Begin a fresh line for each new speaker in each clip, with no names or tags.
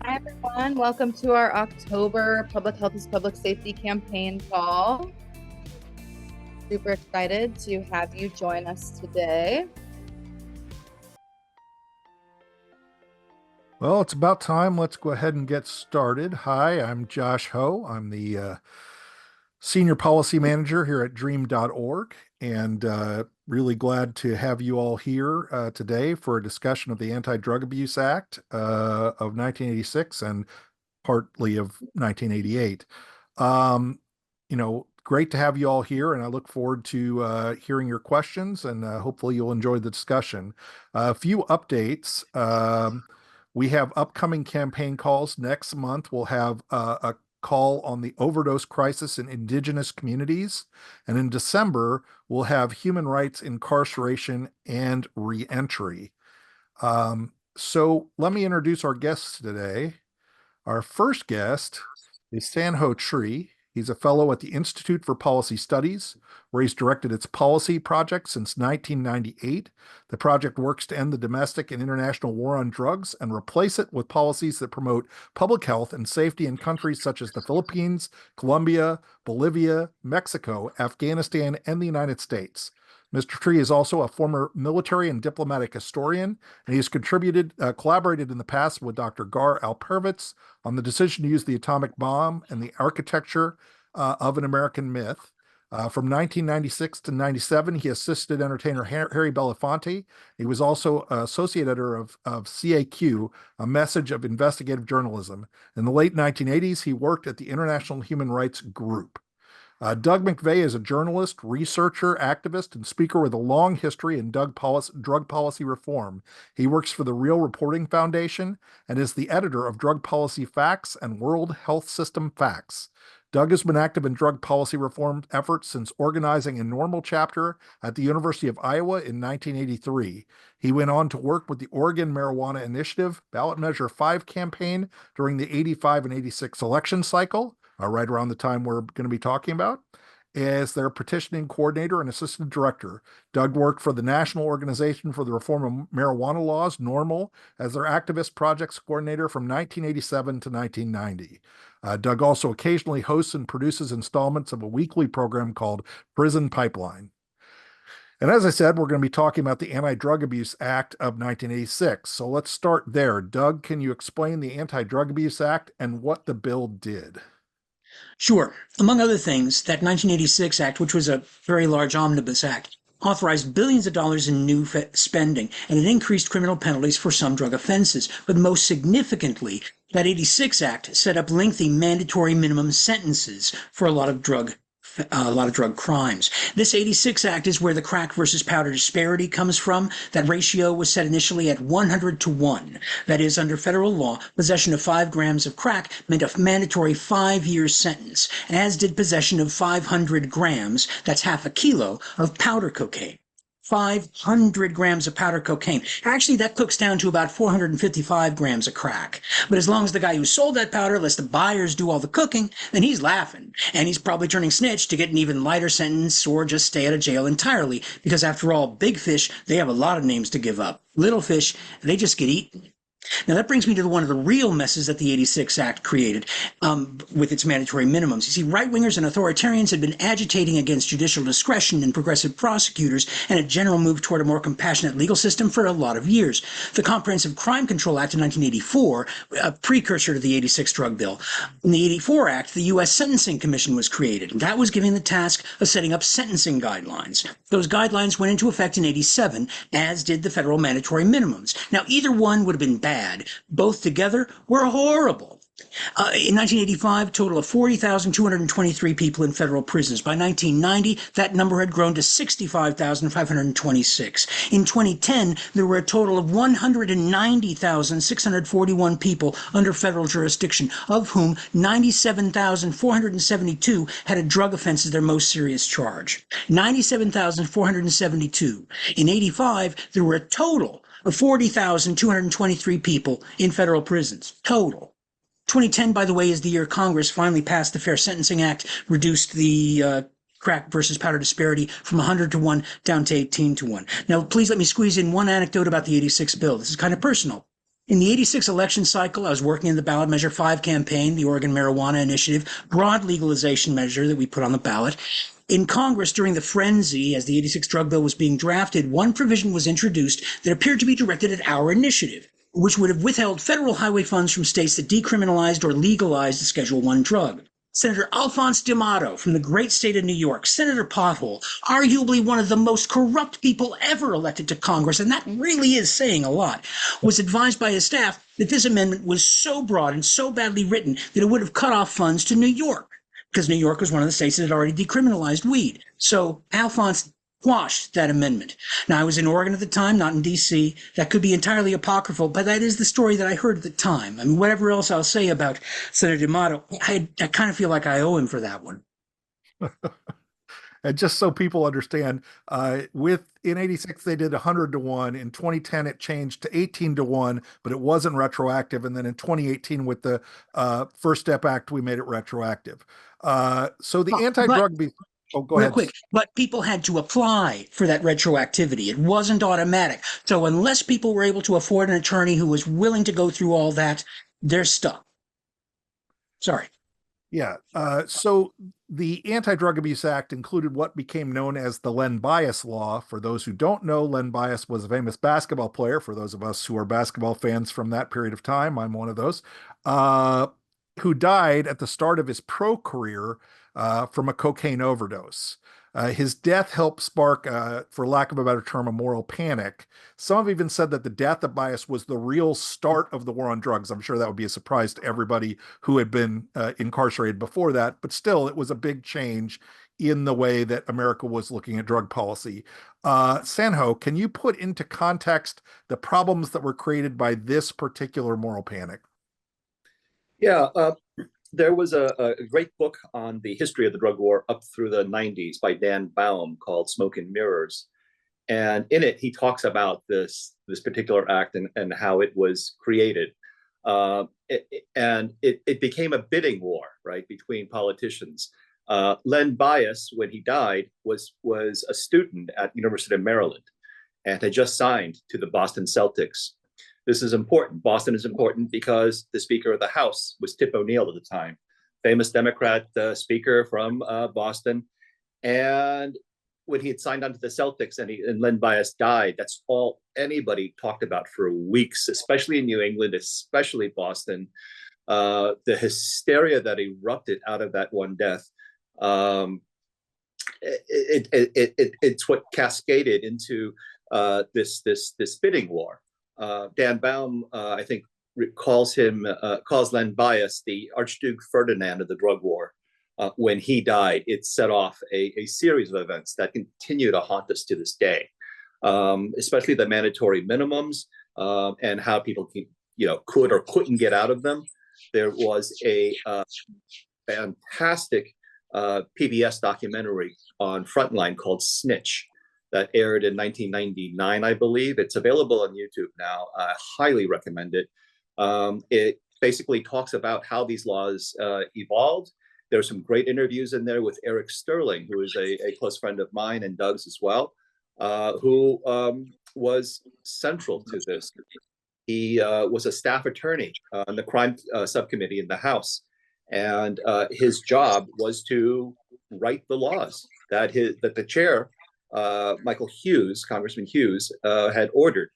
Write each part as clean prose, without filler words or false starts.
Hi, everyone. Welcome to our October Public Health is Public Safety campaign call. Super excited to have you join us today.
Well, it's about time. Let's go ahead and get started. Hi, I'm Josh Ho. I'm the Senior Policy Manager here at dream.org, and really glad to have you all here today for a discussion of the AntiDrug Abuse Act of 1986 and partly of 1988. Great to have you all here, and I look forward to hearing your questions, and hopefully you'll enjoy the discussion. A few updates. We have upcoming campaign calls. Next month, we'll have a call on the overdose crisis in indigenous communities. And in December, we'll have human rights, incarceration, and reentry. So let me introduce our guests today. Our first guest is Sanho Tree. He's a fellow at the Institute for Policy Studies, where he's directed its policy project since 1998. The project works to end the domestic and international war on drugs and replace it with policies that promote public health and safety in countries such as the Philippines, Colombia, Bolivia, Mexico, Afghanistan, and the United States. Mr. Tree is also a former military and diplomatic historian, and he has collaborated in the past with Dr. Gar Alperovitz on the decision to use the atomic bomb and the architecture of an American myth. From 1996 to 97, he assisted entertainer Harry Belafonte. He was also associate editor of CAQ, a message of investigative journalism. In the late 1980s, he worked at the International Human Rights Group. Doug McVay is a journalist, researcher, activist, and speaker with a long history in drug policy reform. He works for the Real Reporting Foundation and is the editor of Drug Policy Facts and World Health System Facts. Doug has been active in drug policy reform efforts since organizing a normal chapter at the University of Iowa in 1983. He went on to work with the Oregon Marijuana Initiative Ballot Measure 5 campaign during the 85 and 86 election cycle, right around the time we're going to be talking about, as their petitioning coordinator and assistant director. Doug worked for the National Organization for the Reform of Marijuana Laws, NORML, as their activist projects coordinator from 1987 to 1990. Doug also occasionally hosts and produces installments of a weekly program called Prison Pipeline. And as I said, we're going to be talking about the Anti-Drug Abuse Act of 1986. So let's start there. Doug, can you explain the Anti-Drug Abuse Act and what the bill did?
Sure. Among other things, that 1986 Act, which was a very large omnibus act, authorized billions of dollars in new spending, and it increased criminal penalties for some drug offenses. But most significantly, that 86 Act set up lengthy mandatory minimum sentences for a lot of drug crimes. This 86 Act is where the crack versus powder disparity comes from. That ratio was set initially at 100 to 1. That is, under federal law, possession of 5 grams of crack meant a mandatory 5-year sentence, as did possession of 500 grams, that's half a kilo, of powder cocaine. 500 grams of powder cocaine. Actually, that cooks down to about 455 grams of crack. But as long as the guy who sold that powder lets the buyers do all the cooking, then he's laughing. And he's probably turning snitch to get an even lighter sentence or just stay out of jail entirely. Because after all, big fish, they have a lot of names to give up. Little fish, they just get eaten. Now, that brings me to one of the real messes that the 86 Act created with its mandatory minimums. You see, right-wingers and authoritarians had been agitating against judicial discretion and progressive prosecutors and a general move toward a more compassionate legal system for a lot of years. The Comprehensive Crime Control Act of 1984, a precursor to the 86 drug bill. In the 84 Act, the U.S. Sentencing Commission was created. That was given the task of setting up sentencing guidelines. Those guidelines went into effect in 87, as did the federal mandatory minimums. Now, either one would have been bad. Both together were horrible. In 1985, a total of 40,223 people in federal prisons. By 1990, that number had grown to 65,526. In 2010, there were a total of 190,641 people under federal jurisdiction, of whom 97,472 had a drug offense as their most serious charge. 97,472. In 85, there were a total of 40,223 people in federal prisons. Total. 2010, by the way, is the year Congress finally passed the Fair Sentencing Act, reduced the crack versus powder disparity from 100 to 1 down to 18 to 1. Now, please let me squeeze in one anecdote about the 86 bill. This is kind of personal. In the 86 election cycle, I was working in the ballot measure 5 campaign, the Oregon Marijuana Initiative, broad legalization measure that we put on the ballot. In Congress, during the frenzy, as the 86 drug bill was being drafted, one provision was introduced that appeared to be directed at our initiative, which would have withheld federal highway funds from states that decriminalized or legalized a Schedule I drug. Senator Alphonse D'Amato from the great state of New York, Senator Pothole, arguably one of the most corrupt people ever elected to Congress, and that really is saying a lot, was advised by his staff that this amendment was so broad and so badly written that it would have cut off funds to New York, because New York was one of the states that had already decriminalized weed. So Alphonse quashed that amendment. Now, I was in Oregon at the time, not in D.C. That could be entirely apocryphal, but that is the story that I heard at the time. I mean, whatever else I'll say about Senator D'Amato, I kind of feel like I owe him for that one.
And just so people understand, in 86, they did 100 to 1. In 2010, it changed to 18 to 1, but it wasn't retroactive. And then in 2018, with the First Step Act, we made it retroactive. So the anti-drug... Oh, go ahead.
Real quick, but people had to apply for that retroactivity. It wasn't automatic. So unless people were able to afford an attorney who was willing to go through all that, they're stuck. Sorry.
Yeah. So the Anti-Drug Abuse Act included what became known as the Len Bias Law. For those who don't know, Len Bias was a famous basketball player. For those of us who are basketball fans from that period of time, I'm one of those, who died at the start of his pro career from a cocaine overdose. His death helped spark, for lack of a better term, a moral panic. Some have even said that the death of Bias was the real start of the war on drugs. I'm sure that would be a surprise to everybody who had been incarcerated before that, but still, it was a big change in the way that America was looking at drug policy. Sanho, can you put into context the problems that were created by this particular moral panic?
Yeah, there was a great book on the history of the drug war up through the 90s by Dan Baum called Smoke and Mirrors. And in it, he talks about this particular act and how it was created. It became a bidding war, right, between politicians. Len Bias, when he died, was a student at University of Maryland and had just signed to the Boston Celtics. This is important. Boston is important because the Speaker of the House was Tip O'Neill at the time, famous Democrat speaker from Boston. And when he had signed on to the Celtics and Len Bias died, that's all anybody talked about for weeks, especially in New England, especially Boston. The hysteria that erupted out of that one death, it's what cascaded into this bidding war. Dan Baum, I think, calls Len Bias the Archduke Ferdinand of the drug war. When he died, it set off a series of events that continue to haunt us to this day, especially the mandatory minimums and how people could or couldn't get out of them. There was a fantastic PBS documentary on Frontline called Snitch that aired in 1999, I believe. It's available on YouTube now. I highly recommend it. It basically talks about how these laws evolved. There's some great interviews in there with Eric Sterling, who is a close friend of mine and Doug's as well, who was central to this. He was a staff attorney on the crime subcommittee in the House. And his job was to write the laws that the chair, Michael Hughes, Congressman Hughes, had ordered.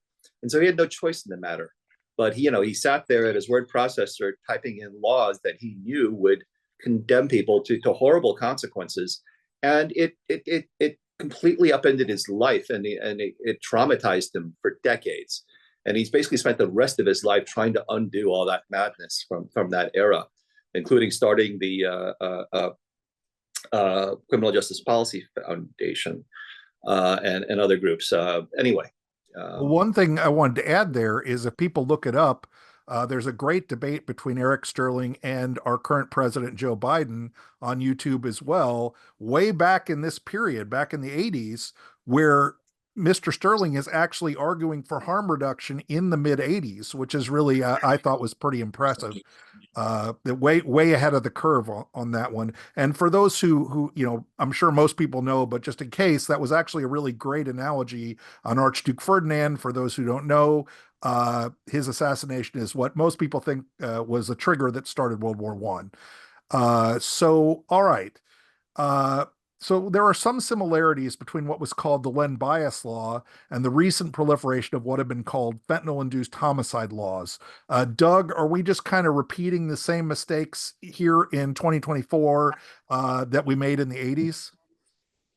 And so he had no choice in the matter. But he sat there at his word processor typing in laws that he knew would condemn people to horrible consequences. And it completely upended his life, and it traumatized him for decades. And he's basically spent the rest of his life trying to undo all that madness from that era, including starting the Criminal Justice Policy Foundation and other groups. Anyway.
One thing I wanted to add there is, if people look it up, there's a great debate between Eric Sterling and our current president, Joe Biden, on YouTube as well, way back in this period, back in the 80s, where Mr. Sterling is actually arguing for harm reduction in the mid 80s, which is really, I thought was pretty impressive. Way ahead of the curve on that one. And for those who I'm sure most people know, but just in case, that was actually a really great analogy on Archduke Ferdinand. For those who don't know, his assassination is what most people think was a trigger that started World War One. All right. So there are some similarities between what was called the Len Bias Law and the recent proliferation of what have been called fentanyl-induced homicide laws. Doug, are we just kind of repeating the same mistakes here in 2024 that we made in the 80s?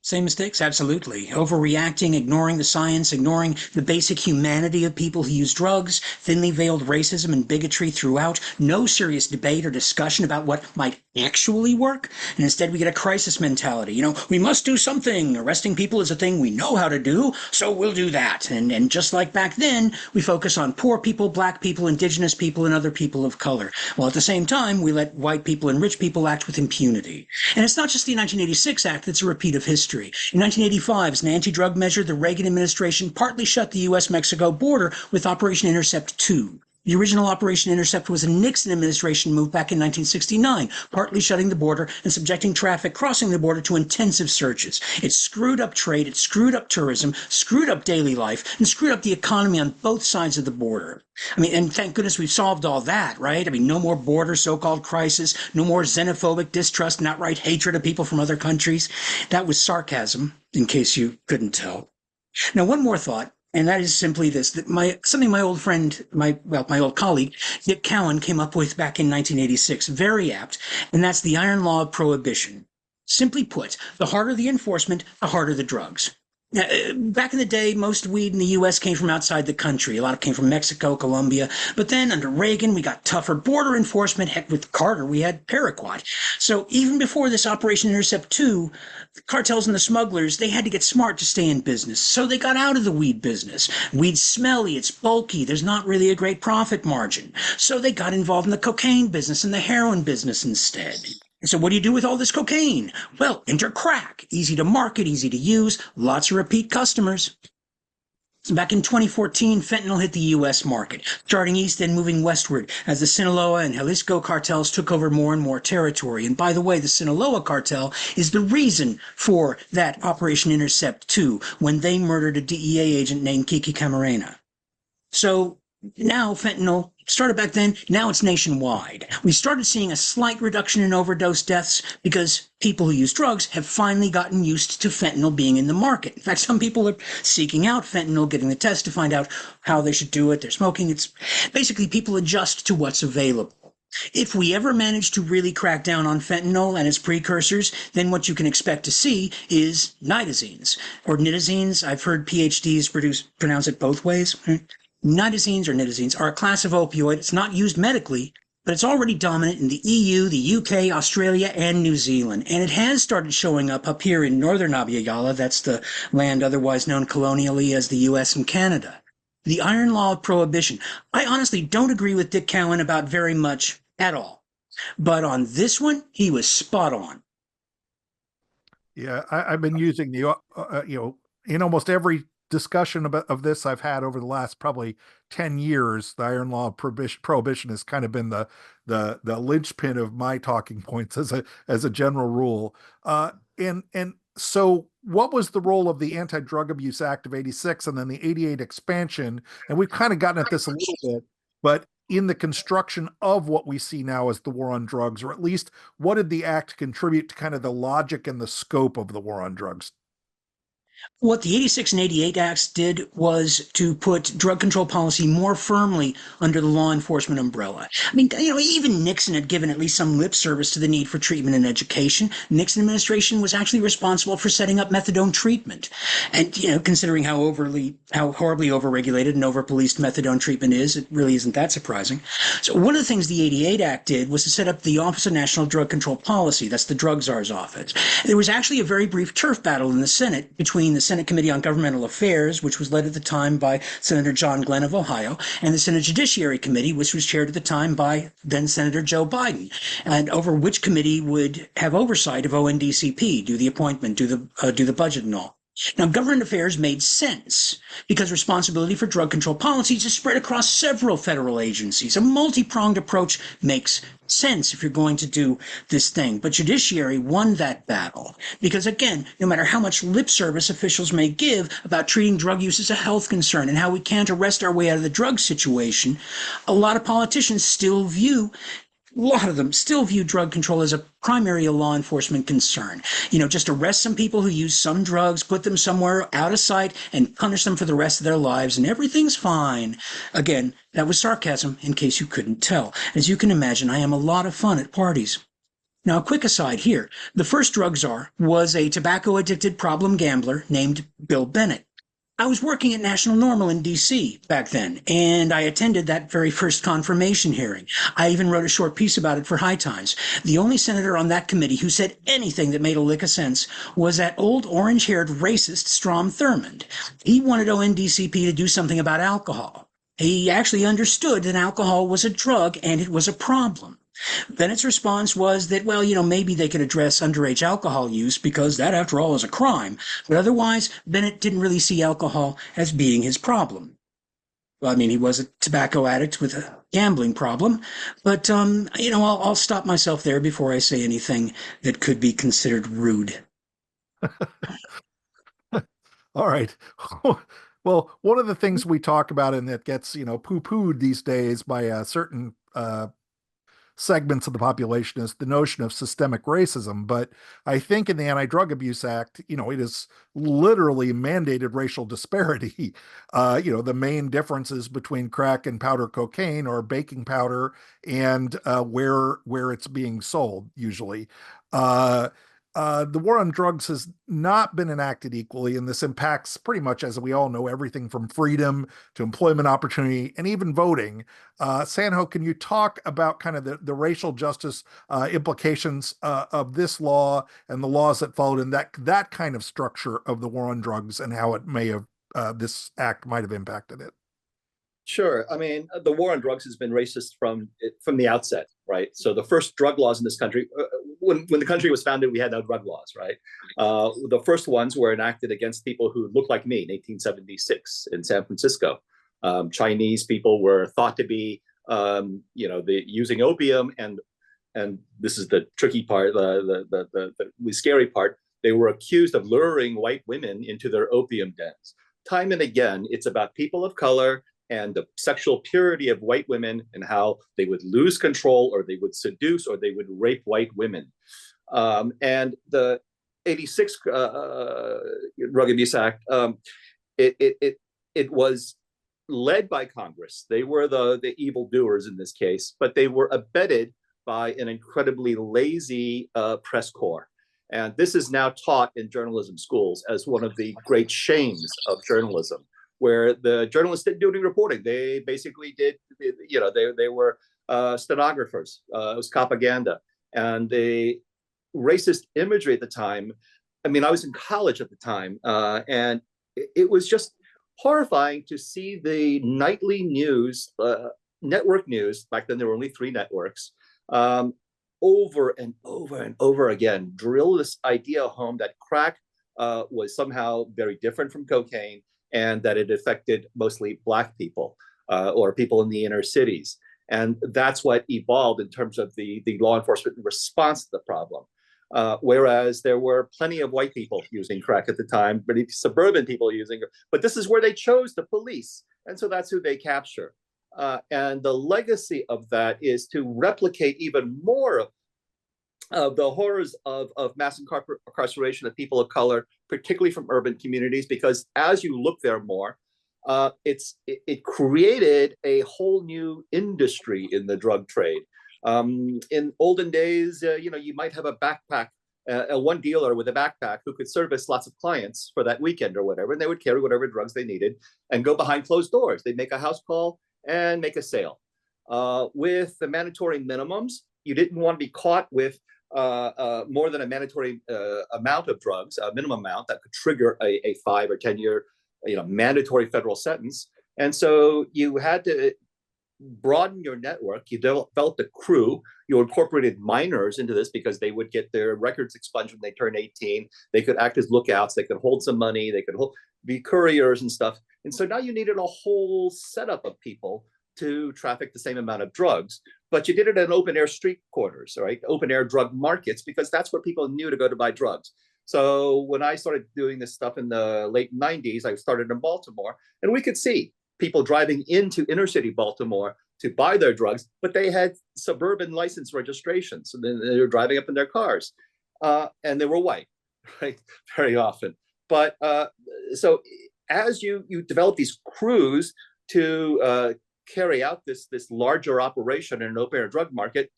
Same mistakes, absolutely. Overreacting, ignoring the science, ignoring the basic humanity of people who use drugs, thinly veiled racism and bigotry throughout, no serious debate or discussion about what might actually work. And instead we get a crisis mentality. We must do something. Arresting people is a thing we know how to do, so we'll do that. And just like back then, we focus on poor people, black people, indigenous people, and other people of color. While at the same time, we let white people and rich people act with impunity. And it's not just the 1986 Act that's a repeat of history. In 1985, as an anti-drug measure, the Reagan administration partly shut the U.S.-Mexico border with Operation Intercept 2. The original Operation Intercept was a Nixon administration move back in 1969, partly shutting the border and subjecting traffic crossing the border to intensive searches. It screwed up trade, it screwed up tourism, screwed up daily life, and screwed up the economy on both sides of the border. And thank goodness we've solved all that, right? No more border so-called crisis, no more xenophobic distrust and outright hatred of people from other countries. That was sarcasm, in case you couldn't tell. Now, one more thought. And that is simply this, that something my old friend, my old colleague, Dick Cowan, came up with back in 1986, very apt, and that's the iron law of prohibition. Simply put, the harder the enforcement, the harder the drugs. Now, back in the day, most weed in the U.S. came from outside the country. A lot of it came from Mexico, Colombia. But then under Reagan, we got tougher border enforcement. Heck, with Carter, we had Paraquat. So even before this Operation Intercept 2, the cartels and the smugglers, they had to get smart to stay in business. So they got out of the weed business. Weed's smelly, it's bulky, there's not really a great profit margin. So they got involved in the cocaine business and the heroin business instead. And so what do you do with all this cocaine? Well, enter crack. Easy to market, easy to use, lots of repeat customers. So back in 2014, fentanyl hit the U.S. market, starting east and moving westward as the Sinaloa and Jalisco cartels took over more and more territory. And by the way, the Sinaloa cartel is the reason for that Operation Intercept 2, when they murdered a DEA agent named Kiki Camarena. So now fentanyl started back then, now it's nationwide. We started seeing a slight reduction in overdose deaths because people who use drugs have finally gotten used to fentanyl being in the market. In fact, some people are seeking out fentanyl, getting the test to find out how they should do it. They're smoking. It's basically people adjust to what's available. If we ever manage to really crack down on fentanyl and its precursors, then what you can expect to see is nitazines or nitazines. I've heard PhDs pronounce it both ways. Nitazines or nitazines are a class of opioid. It's not used medically, but it's already dominant in the EU, the UK, Australia, and New Zealand. And it has started showing up here in northern Abya, that's the land otherwise known colonially as the US and Canada. The iron law of prohibition. I honestly don't agree with Dick Cowan about very much at all. But on this one, he was spot on.
Yeah, I've been using in almost every discussion of this I've had over the last probably 10 years. The iron law of prohibition has kind of been the linchpin of my talking points as a general rule. And so what was the role of the AntiDrug Abuse Act of 86 and then the 88 expansion? And we've kind of gotten at this a little bit, but in the construction of what we see now as the war on drugs, or at least what did the act contribute to kind of the logic and the scope of the war on drugs?
What the 86 and 88 Acts did was to put drug control policy more firmly under the law enforcement umbrella. Even Nixon had given at least some lip service to the need for treatment and education. Nixon administration was actually responsible for setting up methadone treatment. And, considering how horribly overregulated and overpoliced methadone treatment is, it really isn't that surprising. So one of the things the 88 Act did was to set up the Office of National Drug Control Policy. That's the drug czar's office. There was actually a very brief turf battle in the Senate between the Senate Committee on Governmental Affairs, which was led at the time by Senator John Glenn of Ohio, and the Senate Judiciary Committee, which was chaired at the time by then Senator Joe Biden, and over which committee would have oversight of ONDCP, do the appointment, do the budget and all. Now, government affairs made sense because responsibility for drug control policies is spread across several federal agencies. A multi-pronged approach makes sense if you're going to do this thing. But judiciary won that battle because, again, no matter how much lip service officials may give about treating drug use as a health concern and how we can't arrest our way out of the drug situation, a lot of politicians still view drug control as a primary law enforcement concern. Just arrest some people who use some drugs, put them somewhere out of sight, and punish them for the rest of their lives, and everything's fine. Again, that was sarcasm, in case you couldn't tell. As you can imagine, I am a lot of fun at parties. Now, a quick aside here. The first drug czar was a tobacco-addicted problem gambler named Bill Bennett. I was working at National Normal in D.C. back then, and I attended that very first confirmation hearing. I even wrote a short piece about it for High Times. The only senator on that committee who said anything that made a lick of sense was that old orange-haired racist Strom Thurmond. He wanted ONDCP to do something about alcohol. He actually understood that alcohol was a drug and it was a problem. Bennett's response was that, well, maybe they could address underage alcohol use because that, after all, is a crime. But otherwise, Bennett didn't really see alcohol as being his problem. Well, I mean, he was a tobacco addict with a gambling problem. But, I'll stop myself there before I say anything that could be considered rude.
All right. Well, one of the things we talk about and that gets, poo-pooed these days by certain segments of the population is the notion of systemic racism. But I think in the Anti-Drug Abuse Act, it is literally mandated racial disparity. The main differences between crack and powder cocaine or baking powder and where it's being sold, usually. The war on drugs has not been enacted equally, and this impacts pretty much, as we all know, everything from freedom to employment opportunity and even voting. Sanho, can you talk about kind of the racial justice implications of this law and the laws that followed in that kind of structure of the war on drugs and how it may have this act might have impacted it?
Sure. I mean, the war on drugs has been racist from the outset, right? So the first drug laws in this country, when the country was founded, we had no drug laws, right? The first ones were enacted against people who looked like me in 1876 in San Francisco. Chinese people were thought to be, using opium, and this is the tricky part, the scary part. They were accused of luring white women into their opium dens. Time and again, it's about people of color and the sexual purity of white women and how they would lose control or they would seduce or they would rape white women. And the 86 Drug Abuse Act, it was led by Congress. They were the evildoers in this case, but they were abetted by an incredibly lazy press corps. And this is now taught in journalism schools as one of the great shames of journalism, where the journalists didn't do any reporting. They basically did, they were stenographers. It was propaganda. And the racist imagery at the time, I mean, I was in college at the time, and it was just horrifying to see the nightly news, network news, back then there were only 3 networks, over and over and over again, drill this idea home that crack was somehow very different from cocaine, and that it affected mostly Black people or people in the inner cities. And that's what evolved in terms of the law enforcement response to the problem. Whereas there were plenty of white people using crack at the time, but suburban people using it. But this is where they chose the police. And so that's who they capture. And the legacy of that is to replicate even more of the horrors of mass incarceration of people of color, particularly from urban communities, because as you look there more, it created a whole new industry in the drug trade. In olden days, you might have a backpack, one dealer with a backpack who could service lots of clients for that weekend or whatever, and they would carry whatever drugs they needed and go behind closed doors. They'd make a house call and make a sale. With the mandatory minimums, you didn't want to be caught with more than a mandatory amount of drugs, a minimum amount that could trigger a 5 or 10 year mandatory federal sentence. And so you had to broaden your network. You developed a crew. You incorporated minors into this because they would get their records expunged when they turn 18. They could act as lookouts. They could hold some money. They could be couriers and stuff. And so now you needed a whole setup of people to traffic the same amount of drugs. But you did it in open air street corners, right? Open air drug markets, because that's where people knew to go to buy drugs. So when I started doing this stuff in the late 90s, I started in Baltimore, and we could see people driving into inner city Baltimore to buy their drugs, but they had suburban license registrations. So then they were driving up in their cars, and they were white, right? Very often. But so as you develop these crews to carry out this larger operation in an open air drug market,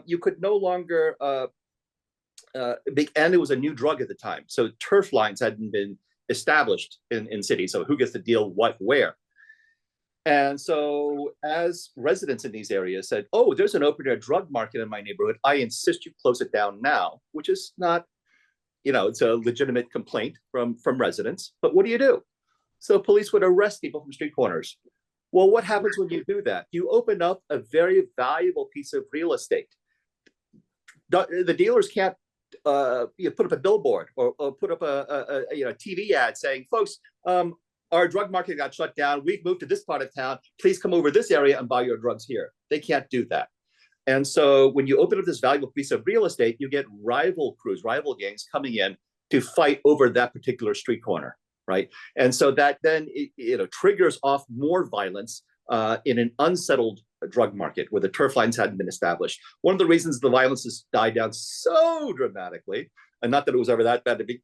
you could no longer, and it was a new drug at the time. So turf lines hadn't been established in cities. So who gets to deal what, where? And so as residents in these areas said, oh, there's an open air drug market in my neighborhood, I insist you close it down now, which is not, it's a legitimate complaint from residents. But what do? So police would arrest people from street corners. Well, what happens when you do that? You open up a very valuable piece of real estate. The dealers can't put up a billboard or put up a TV ad saying, folks, our drug market got shut down. We've moved to this part of town. Please come over this area and buy your drugs here. They can't do that. And so when you open up this valuable piece of real estate, you get rival crews, rival gangs coming in to fight over that particular street corner, right? And so that then triggers off more violence in an unsettled drug market where the turf lines hadn't been established. One of the reasons the violence has died down so dramatically, and not that it was ever that bad to be,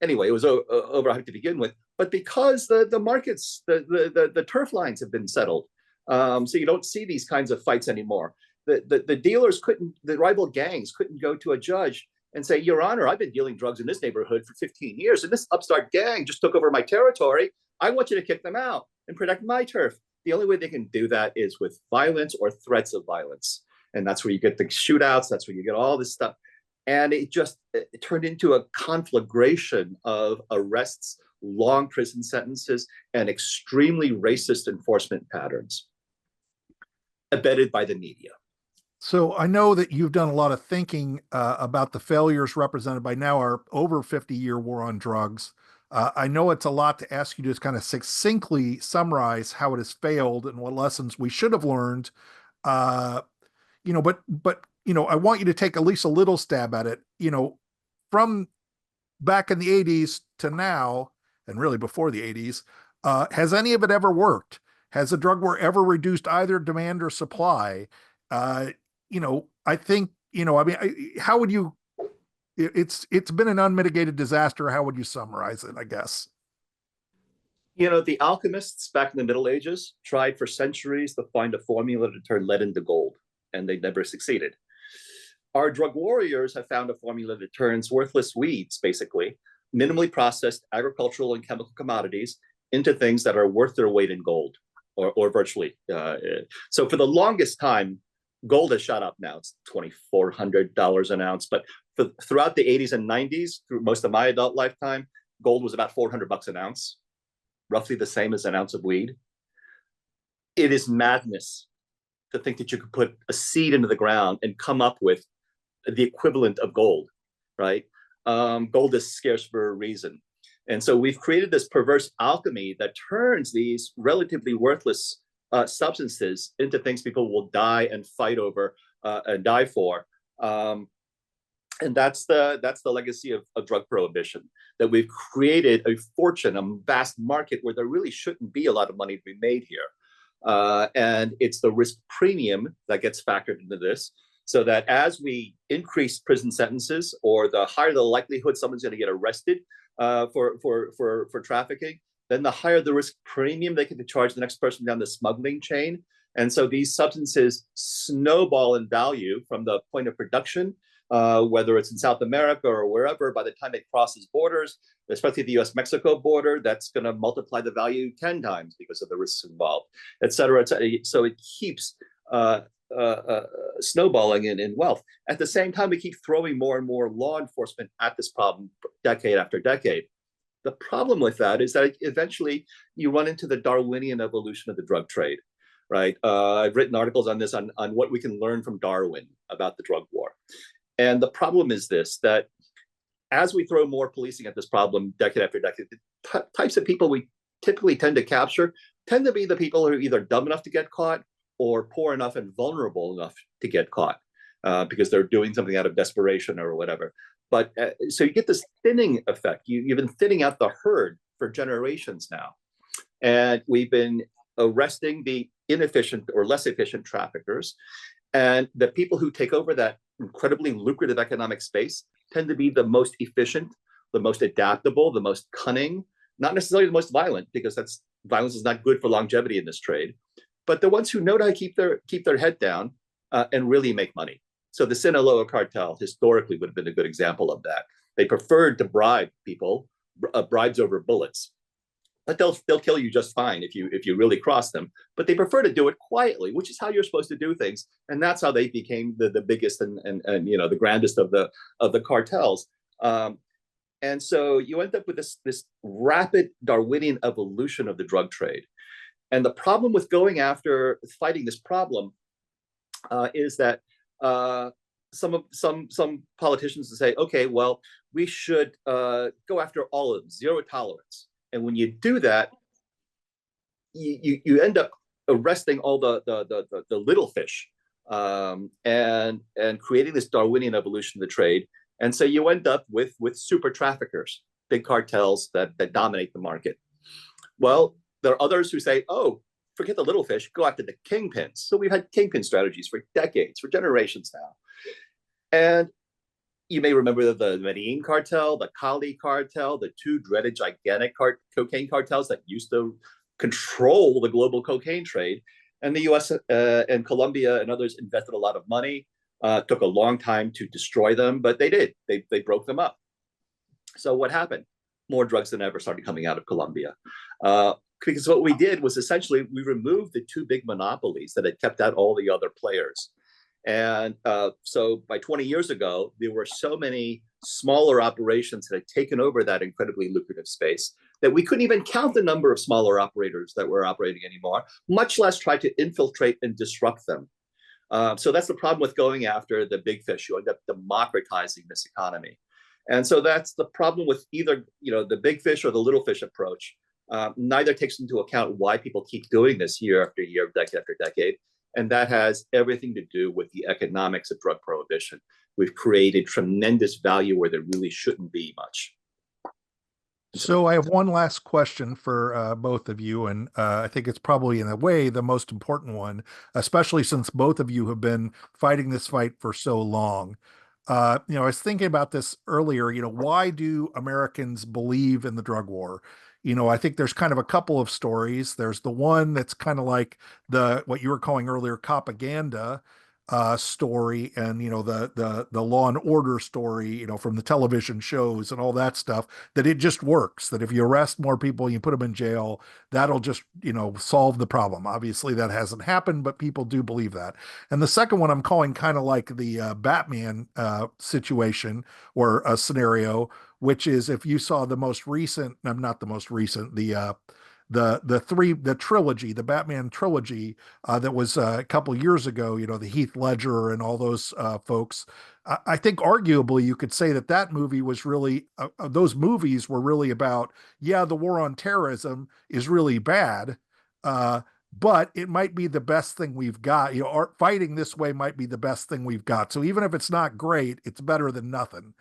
anyway, it was overhyped to begin with, but because the markets, the turf lines have been settled. So you don't see these kinds of fights anymore. The dealers the rival gangs couldn't go to a judge and say, Your Honor, I've been dealing drugs in this neighborhood for 15 years, and this upstart gang just took over my territory. I want you to kick them out and protect my turf. The only way they can do that is with violence or threats of violence. And that's where you get the shootouts. That's where you get all this stuff. And it turned into a conflagration of arrests, long prison sentences, and extremely racist enforcement patterns, abetted by the media.
So I know that you've done a lot of thinking about the failures represented by now our over 50-year war on drugs. I know it's a lot to ask you to just kind of succinctly summarize how it has failed and what lessons we should have learned. But I want you to take at least a little stab at it, from back in the 80s to now, and really before the 80s. Has any of it ever worked? Has the drug war ever reduced either demand or supply? I think, how would you, it's been an unmitigated disaster. How would you summarize it, I guess?
The alchemists back in the Middle Ages tried for centuries to find a formula to turn lead into gold, and they never succeeded. Our drug warriors have found a formula that turns worthless weeds, basically, minimally processed agricultural and chemical commodities, into things that are worth their weight in gold, or virtually. So for the longest time, gold has shot up now. It's $2,400 an ounce. But throughout the 80s and 90s, through most of my adult lifetime, gold was about $400 an ounce, roughly the same as an ounce of weed. It is madness to think that you could put a seed into the ground and come up with the equivalent of gold, right? Gold is scarce for a reason. And so we've created this perverse alchemy that turns these relatively worthless substances into things people will die and fight over and die for. And that's the legacy of drug prohibition, that we've created a fortune, a vast market where there really shouldn't be a lot of money to be made here. And it's the risk premium that gets factored into this, so that as we increase prison sentences, or the higher the likelihood someone's going to get arrested for trafficking, then the higher the risk premium they can charge the next person down the smuggling chain. And so these substances snowball in value from the point of production, whether it's in South America or wherever. By the time it crosses borders, especially the US-Mexico border, that's going to multiply the value 10 times because of the risks involved, et cetera, et cetera. So it keeps snowballing in wealth. At the same time, we keep throwing more and more law enforcement at this problem decade after decade. The problem with that is that eventually you run into the Darwinian evolution of the drug trade, right? I've written articles on this on what we can learn from Darwin about the drug war. And the problem is this, that as we throw more policing at this problem decade after decade, the types of people we typically tend to capture tend to be the people who are either dumb enough to get caught or poor enough and vulnerable enough to get caught because they're doing something out of desperation or whatever. But so you get this thinning effect. You've been thinning out the herd for generations now. And we've been arresting the inefficient or less efficient traffickers. And the people who take over that incredibly lucrative economic space tend to be the most efficient, the most adaptable, the most cunning, not necessarily the most violent, because violence is not good for longevity in this trade, but the ones who know how to keep their head down and really make money. So the Sinaloa cartel historically would have been a good example of that. They preferred to bribe people, bribes over bullets. But they'll kill you just fine if you really cross them. But they prefer to do it quietly, which is how you're supposed to do things. And that's how they became the biggest and the grandest of the cartels. And so you end up with this rapid Darwinian evolution of the drug trade. And the problem with going after fighting this problem is that some politicians will say, okay, well, we should go after all of them, zero tolerance. And when you do that, you end up arresting all the little fish and creating this Darwinian evolution of the trade. And so you end up with super traffickers, big cartels that dominate the market. Well, there are others who say, oh, forget the little fish, go after the kingpins. So we've had kingpin strategies for decades, for generations now. And you may remember the Medellin cartel, the Cali cartel, the two dreaded gigantic cocaine cartels that used to control the global cocaine trade. And the US and Colombia and others invested a lot of money, took a long time to destroy them, but they did. They broke them up. So what happened? More drugs than ever started coming out of Colombia. Because what we did was essentially we removed the two big monopolies that had kept out all the other players. And so by 20 years ago, there were so many smaller operations that had taken over that incredibly lucrative space that we couldn't even count the number of smaller operators that were operating anymore, much less try to infiltrate and disrupt them. So that's the problem with going after the big fish. You end up democratizing this economy. And so that's the problem with either the big fish or the little fish approach. Neither takes into account why people keep doing this year after year, decade after decade. And that has everything to do with the economics of drug prohibition. We've created tremendous value where there really shouldn't be much.
So I have one last question for both of you, and I think it's probably in a way the most important one, especially since both of you have been fighting this fight for so long. I was thinking about this earlier, why do Americans believe in the drug war? I think there's kind of a couple of stories. There's the one that's kind of like what you were calling earlier, propaganda story, and the Law and Order story, from the television shows and all that stuff, that it just works, that if you arrest more people, you put them in jail, that'll just solve the problem. Obviously that hasn't happened, but people do believe that. And the second one I'm calling kind of like the Batman situation or a scenario, which is if you saw the most recent, not the most recent, the trilogy, the Batman trilogy that was a couple years ago, the Heath Ledger and all those folks. I think arguably you could say that movie was really, those movies were really about, the war on terrorism is really bad, but it might be the best thing we've got. Fighting this way might be the best thing we've got. So even if it's not great, it's better than nothing.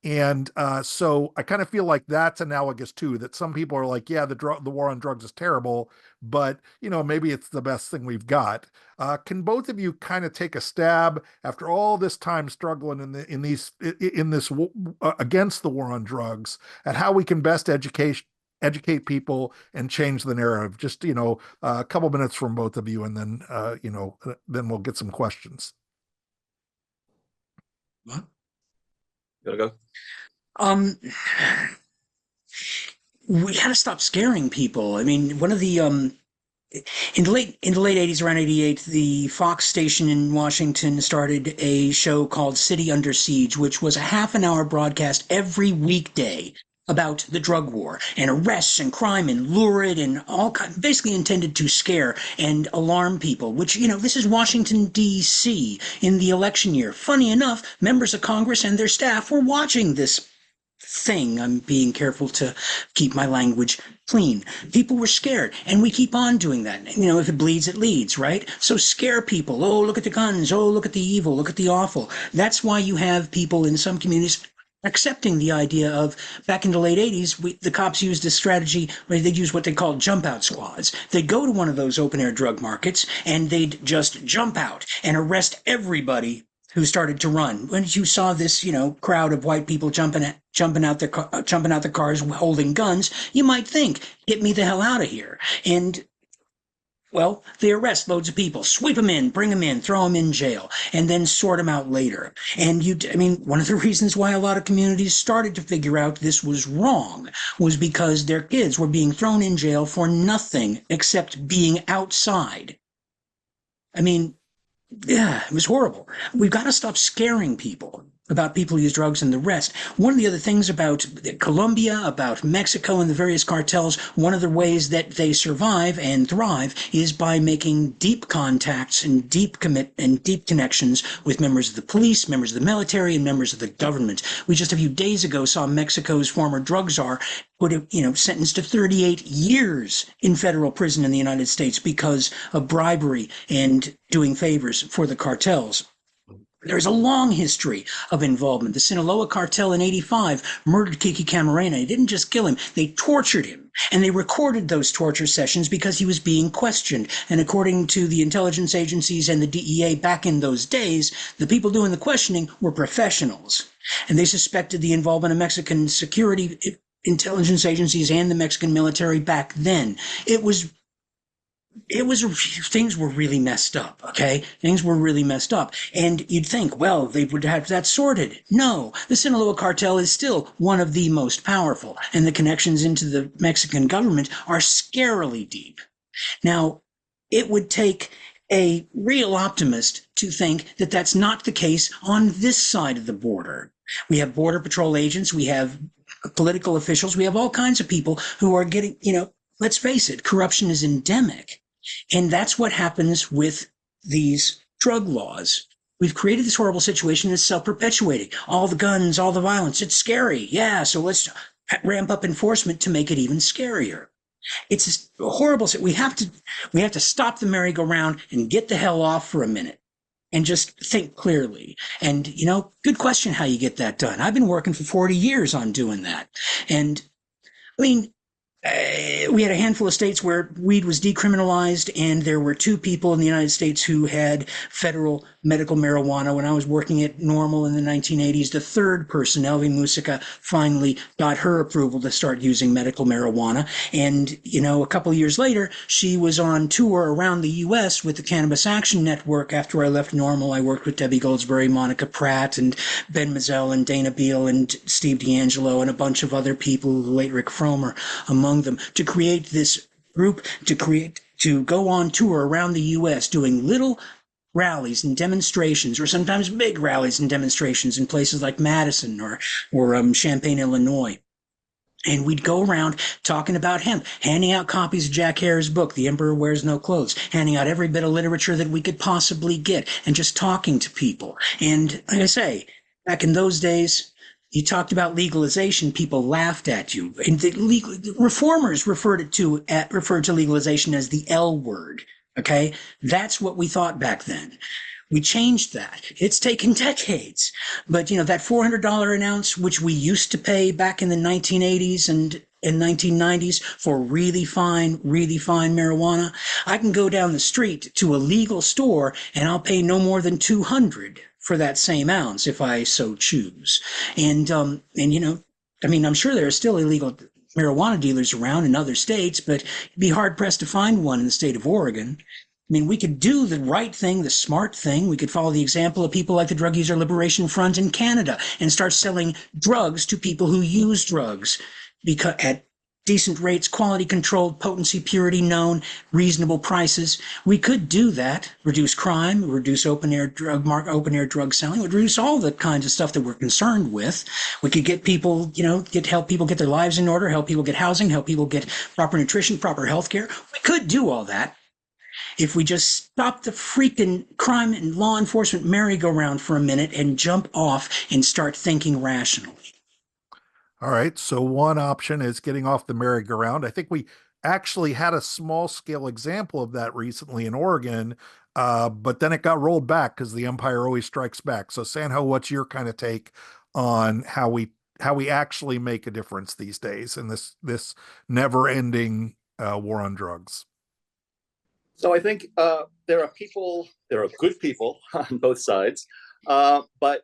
And so I kind of feel like that's analogous too, that some people are like, the war on drugs is terrible, but maybe it's the best thing we've got. Can both of you kind of take a stab after all this time struggling in this against the war on drugs at how we can best educate people and change the narrative? Just a couple minutes from both of you, and then then we'll get some questions.
What?
Gotta go.
We had to stop scaring people. I mean, one of the in the late 80s, around 88, the Fox station in Washington started a show called City Under Siege, which was a half-an-hour broadcast every weekday about the drug war and arrests and crime and lurid and all kind, basically intended to scare and alarm people, which, this is Washington, D.C. in the election year. Funny enough, members of Congress and their staff were watching this thing. I'm being careful to keep my language clean. People were scared, and we keep on doing that. If it bleeds, it leads, right? So scare people. Oh, look at the guns. Oh, look at the evil. Look at the awful. That's why you have people in some communities accepting the idea of, back in the late 80s, the cops used a strategy where they'd use what they called jump out squads. They'd go to one of those open air drug markets and they'd just jump out and arrest everybody who started to run. When you saw this, crowd of white people jumping out the cars holding guns, you might think, get me the hell out of here. And well, they arrest loads of people, sweep them in, bring them in, throw them in jail, and then sort them out later. And one of the reasons why a lot of communities started to figure out this was wrong was because their kids were being thrown in jail for nothing except being outside. Yeah, it was horrible. We've got to stop scaring people about people who use drugs and the rest. One of the other things about Colombia, about Mexico and the various cartels, one of the ways that they survive and thrive is by making deep contacts and deep connections with members of the police, members of the military, and members of the government. We just a few days ago saw Mexico's former drug czar sentenced to 38 years in federal prison in the United States because of bribery and doing favors for the cartels. There's a long history of involvement. The Sinaloa cartel in '85 murdered Kiki Camarena. They didn't just kill him, they tortured him. And they recorded those torture sessions because he was being questioned. And according to the intelligence agencies and the DEA back in those days, the people doing the questioning were professionals. And they suspected the involvement of Mexican security intelligence agencies and the Mexican military back then. Things were really messed up, okay? Things were really messed up. And you'd think, well, they would have that sorted. No, the Sinaloa cartel is still one of the most powerful, and the connections into the Mexican government are scarily deep. Now, it would take a real optimist to think that that's not the case on this side of the border. We have Border Patrol agents, we have political officials, we have all kinds of people who are getting, let's face it, corruption is endemic. And that's what happens with these drug laws. We've created this horrible situation that's self-perpetuating. All the guns, all the violence, it's scary. Yeah, so let's ramp up enforcement to make it even scarier. It's a horrible. We have to stop the merry-go-round and get the hell off for a minute and just think clearly. And, good question how you get that done. I've been working for 40 years on doing that. And we had a handful of states where weed was decriminalized, and there were 2 people in the United States who had federal medical marijuana. When I was working at Normal in the 1980s, the third person, Elvie Musica, finally got her approval to start using medical marijuana. And, a couple of years later, she was on tour around the U.S. with the Cannabis Action Network. After I left Normal, I worked with Debbie Goldsberry, Monica Pratt, and Ben Mazzell, and Dana Beal, and Steve D'Angelo, and a bunch of other people, the late Rick Fromer among them, to create this group, to go on tour around the U.S. doing little rallies and demonstrations, or sometimes big rallies and demonstrations in places like Madison or Champaign, Illinois. And we'd go around talking about hemp, handing out copies of Jack Hare's book, The Emperor Wears No Clothes, handing out every bit of literature that we could possibly get, and just talking to people. And like I say, back in those days, you talked about legalization, people laughed at you. And the reformers referred to legalization as the L word. Okay, that's what we thought back then. We changed that. It's taken decades. But, that $400 an ounce, which we used to pay back in the 1980s and 1990s for really fine marijuana, I can go down the street to a legal store and I'll pay no more than $200 for that same ounce if I so choose. And I'm sure there are still illegal marijuana dealers around in other states, but you'd be hard-pressed to find one in the state of Oregon. We could do the right thing, the smart thing. We could follow the example of people like the Drug User Liberation Front in Canada and start selling drugs to people who use drugs, because at decent rates, quality controlled, potency, purity known, reasonable prices. We could do that, reduce crime, reduce open air drug selling, would reduce all the kinds of stuff that we're concerned with. We could get people, help people get their lives in order, help people get housing, help people get proper nutrition, proper health care. We could do all that if we just stop the freaking crime and law enforcement merry-go-round for a minute and jump off and start thinking rationally.
All right. So one option is getting off the merry-go-round. I think we actually had a small scale example of that recently in Oregon, but then it got rolled back because the empire always strikes back. So Sanho, what's your kind of take on how we actually make a difference these days in this never-ending war on drugs?
So I think there are good people on both sides, but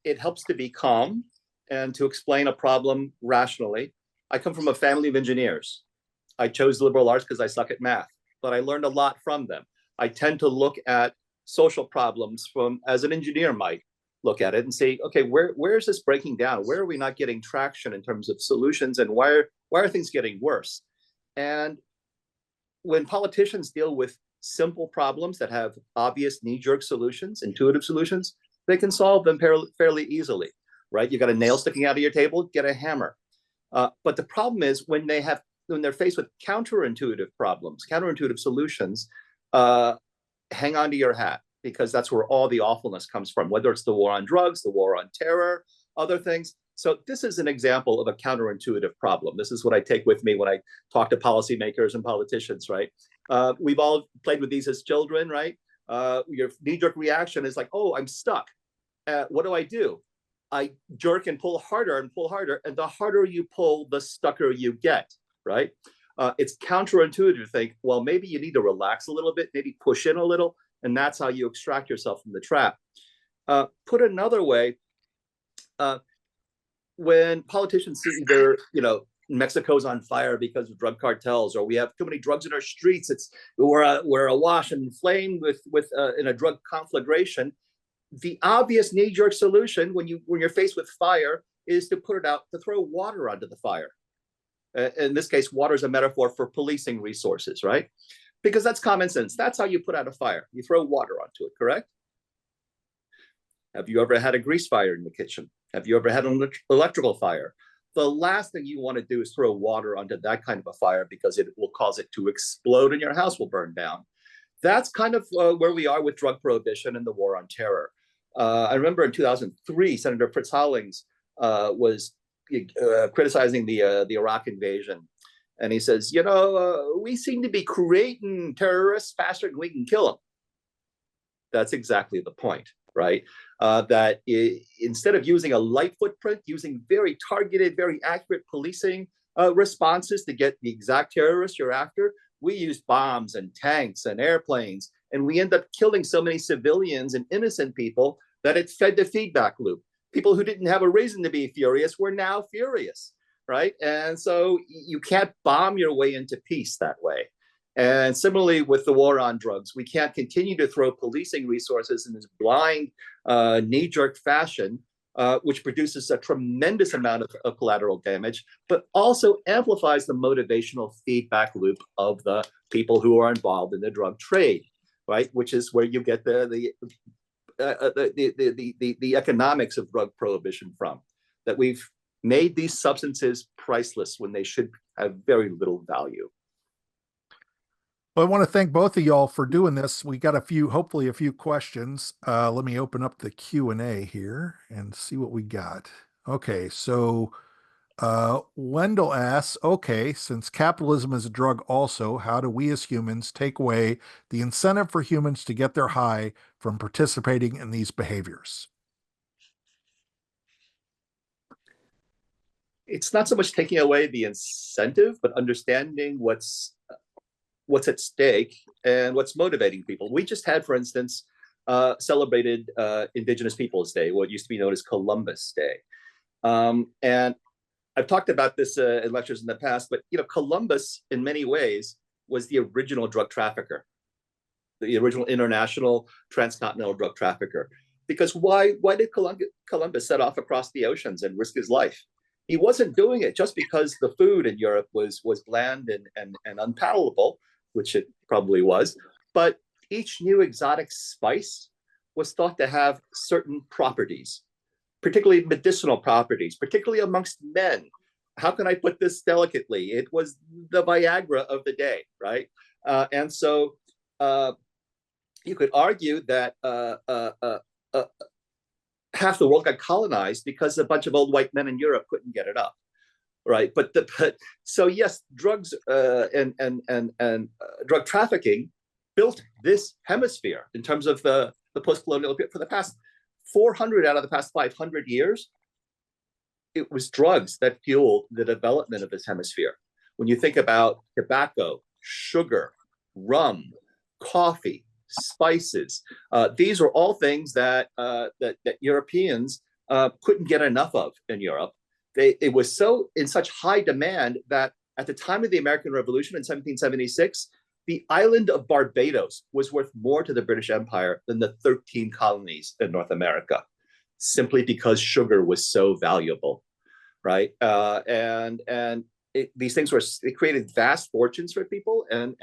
it helps to be calm and to explain a problem rationally. I come from a family of engineers. I chose liberal arts because I suck at math, but I learned a lot from them. I tend to look at social problems as an engineer might look at it and say, okay, where is this breaking down? Where are we not getting traction in terms of solutions, and why are things getting worse? And when politicians deal with simple problems that have obvious knee-jerk solutions, intuitive solutions, they can solve them fairly easily, right? You got a nail sticking out of your table, get a hammer. But the problem is when they're faced with counterintuitive problems, counterintuitive solutions, hang on to your hat, because that's where all the awfulness comes from, whether it's the war on drugs, the war on terror, other things. So this is an example of a counterintuitive problem. This is what I take with me when I talk to policymakers and politicians, right? We've all played with these as children, right? Your knee-jerk reaction is like, oh, I'm stuck. What do? I jerk and pull harder, and the harder you pull, the stucker you get, right? It's counterintuitive to think, well, maybe you need to relax a little bit, maybe push in a little, and that's how you extract yourself from the trap. Put another way, when politicians see either, Mexico's on fire because of drug cartels, or we have too many drugs in our streets, we're awash and inflamed with in a drug conflagration, the obvious knee-jerk solution when you're faced with fire is to put it out, to throw water onto the fire. In this case, water is a metaphor for policing resources, right? Because that's common sense. That's how you put out a fire. You throw water onto it, correct? Have you ever had a grease fire in the kitchen? Have you ever had an electrical fire? The last thing you want to do is throw water onto that kind of a fire, because it will cause it to explode and your house will burn down. That's kind of where we are with drug prohibition and the war on terror. I remember in 2003, Senator Fritz Hollings was criticizing the Iraq invasion. And he says, we seem to be creating terrorists faster than we can kill them. That's exactly the point, right? That instead of using a light footprint, using very targeted, very accurate policing responses to get the exact terrorists you're after, we use bombs and tanks and airplanes, and we end up killing so many civilians and innocent people that it fed the feedback loop. People who didn't have a reason to be furious were now furious, right? And so you can't bomb your way into peace that way. And similarly with the war on drugs, we can't continue to throw policing resources in this blind, knee-jerk fashion, which produces a tremendous amount of collateral damage, but also amplifies the motivational feedback loop of the people who are involved in the drug trade, right? Which is where you get the economics of drug prohibition from, that we've made these substances priceless when they should have very little value.
Well, I want to thank both of y'all for doing this. We got hopefully a few questions. Let me open up the Q&A here and see what we got. Okay, so Wendell asks, okay, since capitalism is a drug also, how do we as humans take away the incentive for humans to get their high from participating in these behaviors?
It's not so much taking away the incentive, but understanding what's at stake and what's motivating people. We just had, for instance, celebrated Indigenous Peoples Day, what used to be known as Columbus Day. And I've talked about this in lectures in the past, but Columbus in many ways was the original drug trafficker, the original international transcontinental drug trafficker. Because why did Columbus set off across the oceans and risk his life? he wasn't doing it just because the food in Europe was bland and unpalatable, which it probably was, but each new exotic spice was thought to have certain properties, particularly medicinal properties, particularly amongst men. How can I put this delicately? It was the Viagra of the day, right? And so you could argue that half the world got colonized because a bunch of old white men in Europe couldn't get it up, right? But so yes, drugs and drug trafficking built this hemisphere in terms of the post-colonial period. For the past 400 out of the past 500 years, it was drugs that fueled the development of this hemisphere. When you think about tobacco, sugar, rum, coffee, spices, these were all things that Europeans couldn't get enough of in Europe. It was so in such high demand that at the time of the American Revolution in 1776, the island of Barbados was worth more to the British Empire than the 13 colonies in North America, simply because sugar was so valuable, right? These things it created vast fortunes for people, and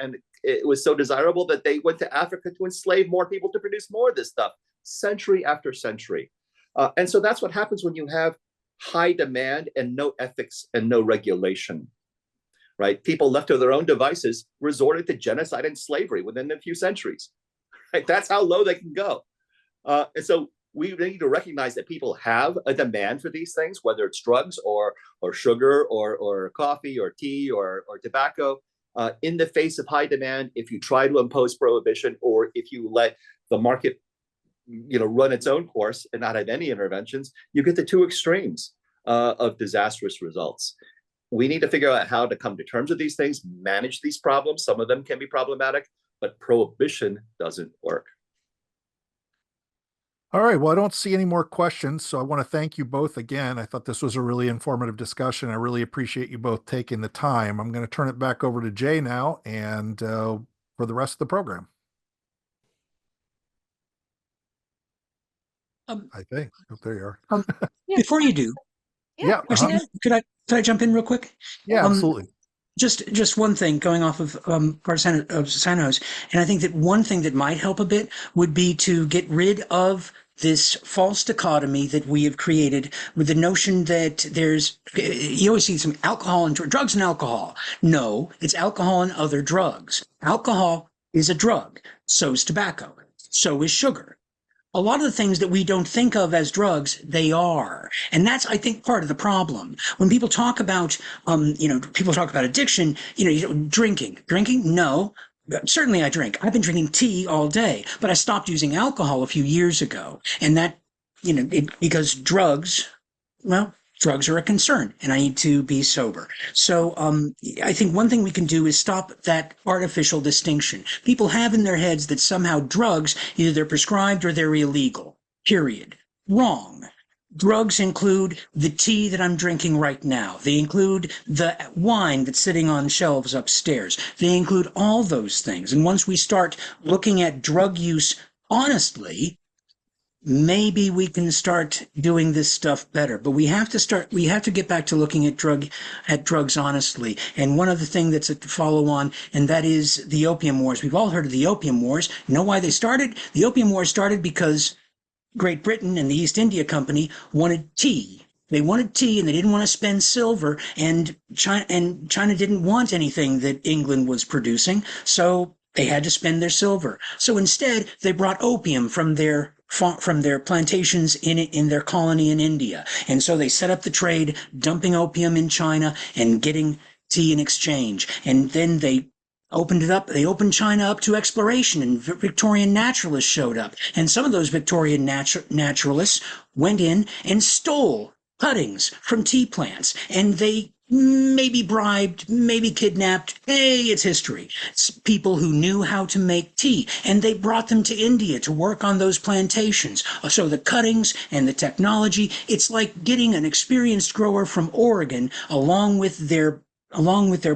it was so desirable that they went to Africa to enslave more people to produce more of this stuff, century after century. And so that's what happens when you have high demand and no ethics and no regulation, right? People left to their own devices resorted to genocide and slavery within a few centuries, right? That's how low they can go. And so we need to recognize that people have a demand for these things, whether it's drugs or sugar or coffee or tea or tobacco. In the face of high demand, if you try to impose prohibition or if you let the market run its own course and not have any interventions, you get the two extremes of disastrous results. We need to figure out how to come to terms with these things, manage these problems. Some of them can be problematic, but prohibition doesn't work.
All right. Well, I don't see any more questions, so I want to thank you both again. I thought this was a really informative discussion. I really appreciate you both taking the time. I'm going to turn it back over to Jay now and for the rest of the program. I think. Oh, there you are.
Before you do,
Yeah.
actually, could I jump in real quick?
Yeah, absolutely.
Just one thing going off of part of Sanho's, and I think that one thing that might help a bit would be to get rid of this false dichotomy that we have created with the notion that you always see some alcohol and drugs and alcohol. No, it's alcohol and other drugs. Alcohol is a drug. So is tobacco. So is sugar. A lot of the things that we don't think of as drugs, they are. And that's, I think, part of the problem. When people talk about, people talk about addiction, drinking. Drinking? No. Certainly I drink. I've been drinking tea all day, but I stopped using alcohol a few years ago. And that, because drugs are a concern and I need to be sober. So I think one thing we can do is stop that artificial distinction. People have in their heads that somehow drugs, either they're prescribed or they're illegal, period. Wrong. Drugs include the tea that I'm drinking right now. They include the wine that's sitting on shelves upstairs. They include all those things. And once we start looking at drug use honestly, maybe we can start doing this stuff better. But we have to get back to looking at drugs honestly. And one other thing that's a follow on, and that is the opium wars. We've all heard of the opium wars. You know why they started? The opium wars started because Great Britain and the East India Company wanted tea. They wanted tea and they didn't want to spend silver, and China didn't want anything that England was producing, so they had to spend their silver. So instead, they brought opium from their plantations in their colony in India. And so they set up the trade, dumping opium in China and getting tea in exchange. And then they opened it up. They opened China up to exploration, and Victorian naturalists showed up. And some of those Victorian naturalists went in and stole cuttings from tea plants. And they maybe bribed, maybe kidnapped. Hey, it's history. It's people who knew how to make tea, and they brought them to India to work on those plantations. So the cuttings and the technology, it's like getting an experienced grower from Oregon along with their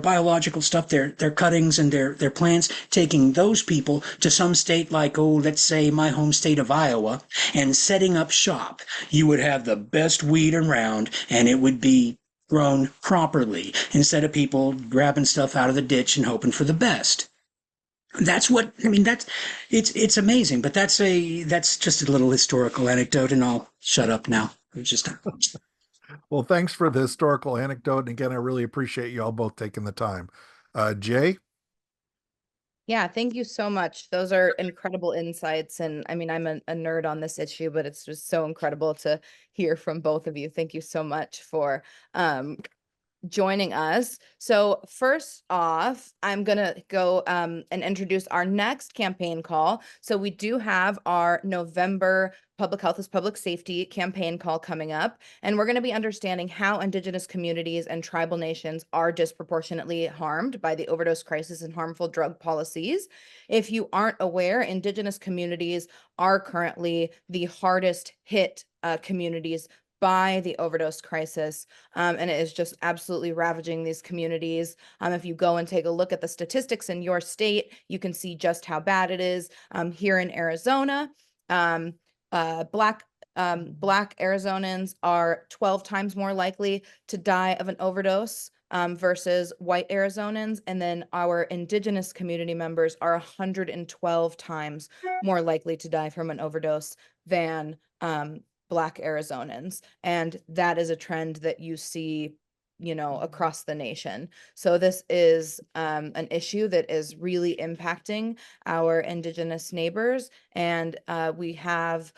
biological stuff, their cuttings and their plants, taking those people to some state like, let's say my home state of Iowa, and setting up shop. You would have the best weed around, and it would be grown properly instead of people grabbing stuff out of the ditch and hoping for the best. That's what I mean. It's amazing, but that's just a little historical anecdote, and I'll shut up now.
Well, thanks for the historical anecdote. And again, I really appreciate you all both taking the time. Jay?
Yeah, thank you so much. Those are incredible insights. And I mean, I'm a nerd on this issue, but it's just so incredible to hear from both of you. Thank you so much for joining us. So first off, I'm gonna go and introduce our next campaign call. So we do have our November Public Health is Public Safety campaign call coming up, and we're going to be understanding how Indigenous communities and tribal nations are disproportionately harmed by the overdose crisis and harmful drug policies. If you aren't aware, Indigenous communities are currently the hardest hit communities by the overdose crisis, and it is just absolutely ravaging these communities. If you go and take a look at the statistics in your state, you can see just how bad it is. Here in Arizona, Black Arizonans are 12 times more likely to die of an overdose versus white Arizonans, and then our Indigenous community members are 112 times more likely to die from an overdose than Black Arizonans. And that is a trend that you see, you know, across the nation. So this is an issue that is really impacting our Indigenous neighbors. And we have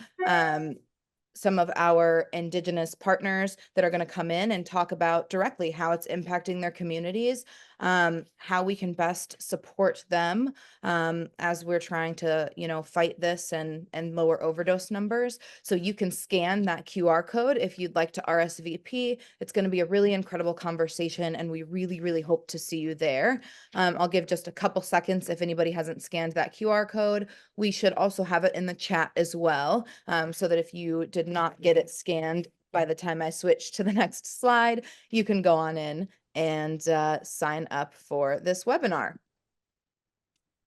some of our Indigenous partners that are going to come in and talk about directly how it's impacting their communities, how we can best support them as we're trying to, you know, fight this and lower overdose numbers. So you can scan that QR code if you'd like to RSVP. It's going to be a really incredible conversation, and we really, really hope to see you there. I'll give just a couple seconds if anybody hasn't scanned that QR code. We should also have it in the chat as well, so that if you did not get it scanned by the time I switch to the next slide, you can go on in and sign up for this webinar.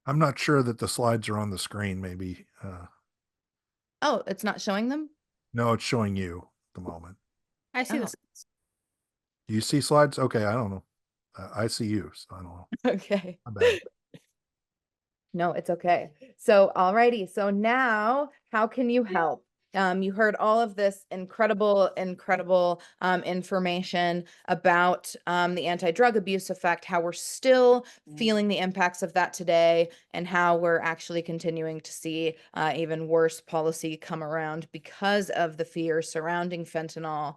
I'm not sure that the slides are on the screen, maybe.
Oh, it's not showing them?
No, it's showing you at the moment.
I see
Oh.
this.
Do you see slides? Okay, I don't know. I see you, so I don't know.
Okay.
My bad.
No, it's okay. So, alrighty. So now, how can you help? You heard all of this incredible information about the anti-drug abuse effect, how we're still feeling the impacts of that today, and how we're actually continuing to see even worse policy come around because of the fear surrounding fentanyl,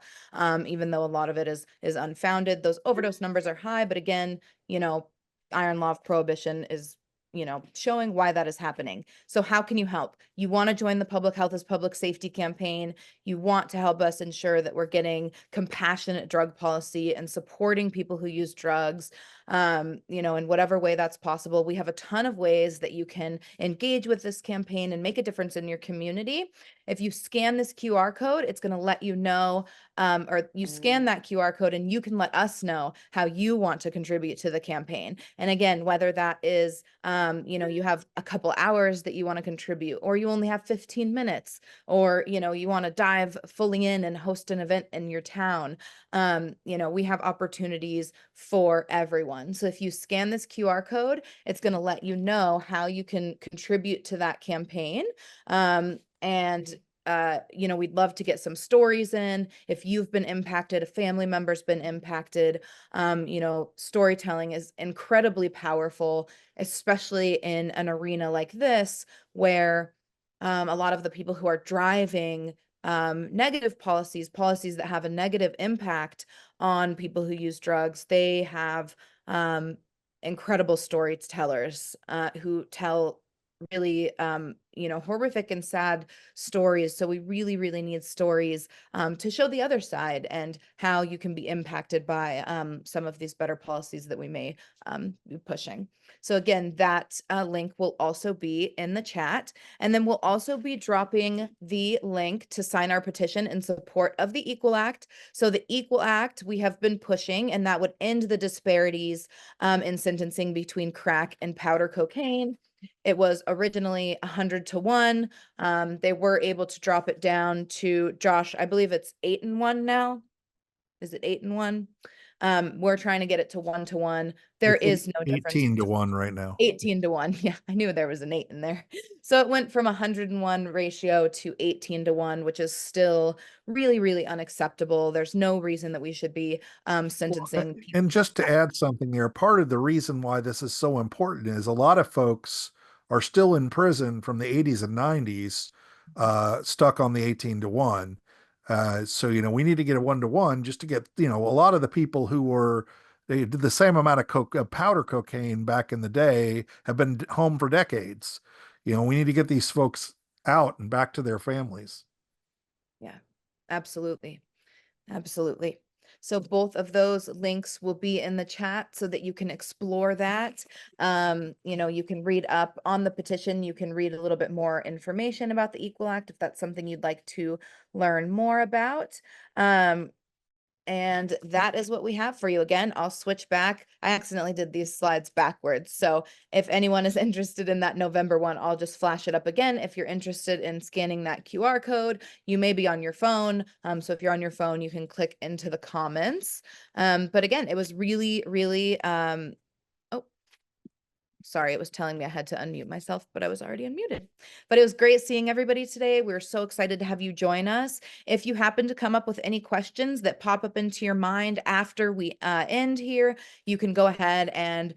even though a lot of it is unfounded. Those overdose numbers are high, but again, you know, iron law of prohibition is, you know, showing why that is happening. So how can you help? You want to join the Public Health is Public Safety campaign. You want to help us ensure that we're getting compassionate drug policy and supporting people who use drugs, you know, in whatever way that's possible. We have a ton of ways that you can engage with this campaign and make a difference in your community. If you scan this QR code, it's going to let you know, or you scan that QR code and you can let us know how you want to contribute to the campaign. And again, whether that is, you know, you have a couple hours that you want to contribute, or you only have 15 minutes, or, you know, you want to dive fully in and host an event in your town. You know, we have opportunities for everyone. So if you scan this QR code, it's going to let you know how you can contribute to that campaign. You know, we'd love to get some stories in. If you've been impacted, a family member's been impacted, you know, storytelling is incredibly powerful, especially in an arena like this, where a lot of the people who are driving negative policies that have a negative impact on people who use drugs, they have incredible storytellers who tell really, you know, horrific and sad stories. So we really, really need stories to show the other side and how you can be impacted by some of these better policies that we may be pushing. So again, that link will also be in the chat. And then we'll also be dropping the link to sign our petition in support of the Equal Act. So the Equal Act we have been pushing, and that would end the disparities in sentencing between crack and powder cocaine. It was originally 100-1. They were able to drop it down to, Josh, I believe it's 8-1 now. Is it 8 and 1? We're trying to get it to 1 to 1.
I
There
think
is no difference.
18 to 1 right now.
18 to 1. Yeah, I knew there was an 8 in there. So it went from 101 ratio to 18 to 1, which is still really, really unacceptable. There's no reason that we should be sentencing people.
And just to add something there, part of the reason why this is so important is a lot of folks are still in prison from the 80s and 90s, stuck on the 18 to 1. So, we need to get a 1 to 1 just to get, a lot of the people they did the same amount of powder cocaine back in the day have been home for decades. We need to get these folks out and back to their families.
Yeah, absolutely. Absolutely. So both of those links will be in the chat so that you can explore that. You can read up on the petition. You can read a little bit more information about the Equal Act if that's something you'd like to learn more about. And that is what we have for you. Again, I'll switch back. I accidentally did these slides backwards. So if anyone is interested in that November one, I'll just flash it up again. If you're interested in scanning that QR code, you may be on your phone. So if you're on your phone, you can click into the comments. But again, it was really, really, sorry, it was telling me I had to unmute myself, but I was already unmuted. But it was great seeing everybody today. We're so excited to have you join us. If you happen to come up with any questions that pop up into your mind after we end here, you can go ahead and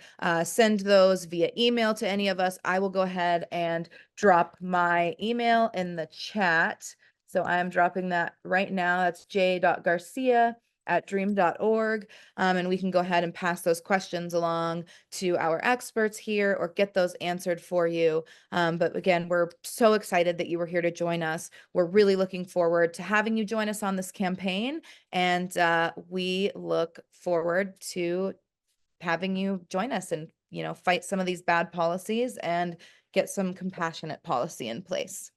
send those via email to any of us. I will go ahead and drop my email in the chat. So I'm dropping that right now. That's j.garcia@dream.org. And we can go ahead and pass those questions along to our experts here or get those answered for you. But again, we're so excited that you were here to join us. We're really looking forward to having you join us on this campaign. And we look forward to having you join us and, fight some of these bad policies and get some compassionate policy in place.